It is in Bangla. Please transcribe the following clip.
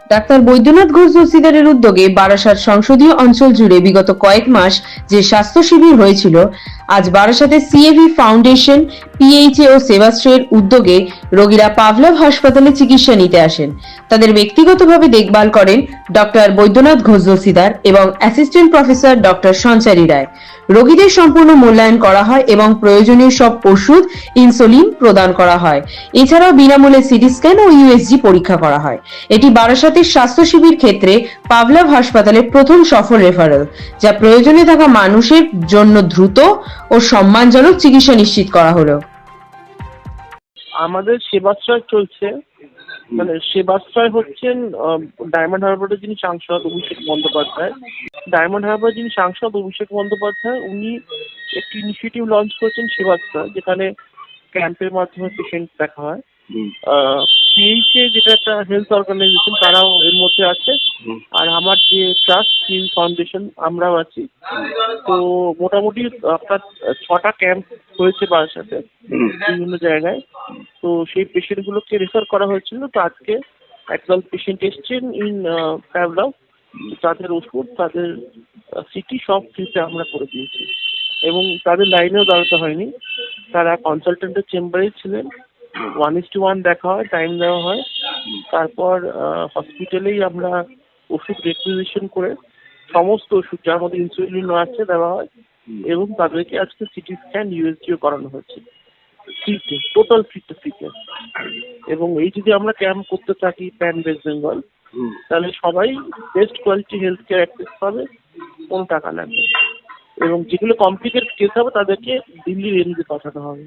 ডাক্তার বৈদ্যনাথ ঘোষ দস্তিদারের উদ্যোগে বারাসাত সংসদীয় অঞ্চল জুড়ে বিগত কয়েক মাস যে স্বাস্থ্য শিবির হয়েছিল, আজ বারাসাতে সিএভি ফাউন্ডেশন, পিএইচএ ও সেবাশ্রয়ের উদ্যোগে রোগীরা পাভলভ হাসপাতালে চিকিৎসা নিতে আসেন। তাদের ব্যক্তিগতভাবে দেখভাল করেন ডক্টর বৈদ্যনাথ ঘোষ দস্তিদার এবং অ্যাসিস্ট্যান্ট প্রফেসর ডক্টর সঞ্চারী রায়। রোগীদের সম্পূর্ণ মূল্যায়ন করা হয় এবং প্রয়োজনীয় সব ওষুধ, ইনসুলিন প্রদান করা হয়। এছাড়াও বিনামূল্যে সিটি স্ক্যান ও ইউএসজি পরীক্ষা করা হয়। এটি বারাসাতের স্বাস্থ্য শিবির ক্ষেত্রে পাভলভ হাসপাতালের প্রথম সফল রেফারেল, যা প্রয়োজনে থাকা মানুষের জন্য দ্রুত ও সম্মানজনক চিকিৎসা নিশ্চিত করা হলো। আমাদের সেবাশ্রয় চলছে, মানে সেবাশ্রয় হচ্ছেন ডায়মন্ড হারবারের যিনি সাংসদ অভিষেক বন্দ্যোপাধ্যায়। ডায়মন্ড হারবার যিনি সাংসদ অভিষেক বন্দ্যোপাধ্যায়, উনি একটি ইনিশিয়েটিভ লঞ্চ করেছেন সেবাশ্রয়, যেখানে ক্যাম্পের মাধ্যমে পেশেন্ট দেখা হয়। পিএইচএ যেটা একটা হেলথ অর্গানাইজেশন, তারাও এর মধ্যে আছে। আর আমার যে ট্রাস্ট সিএভি ফাউন্ডেশন, আমরাও আছি। তো মোটামুটি আপনার 6টা ক্যাম্প হয়েছে বারাসাতে বিভিন্ন জায়গায়। তো সেই পেশেন্টগুলোকে রেফার করা হয়েছিল। তো আজকে একদল পেশেন্ট এসছেন ইন পাভলভ, তাদের ওষুধ, তাদের সিটি সব ফ্রিতে আমরা করে দিয়েছি এবং তাদের লাইনেও দাঁড়াতে হয়নি। তারা কনসালটেন্টের চেম্বারেই ছিলেন। 1:1 দেখা হয়, টাইম দেওয়া হয়। তারপর হসপিটালেই আমরা ওষুধ রেকুইজিশন করে সমস্ত ওষুধ, যার মধ্যে ইনসুলিনও আছে, দেওয়া হয় এবং তাদেরকে আজকে সিটি স্ক্যান, ইউএসজিও করানো হয়েছে ফ্রিতে, টোটাল ফ্রিতে। এবং এই যদি আমরা ক্যাম্প করতে থাকি প্যান ওয়েস্ট বেঙ্গল, তাহলে সবাই best quality health care access পাবে, কোনো টাকা লাগবে। এবং যেগুলো কমপ্লিকেটেড কেস হবে তাদেরকে দিল্লির এমডি পাঠানো হবে।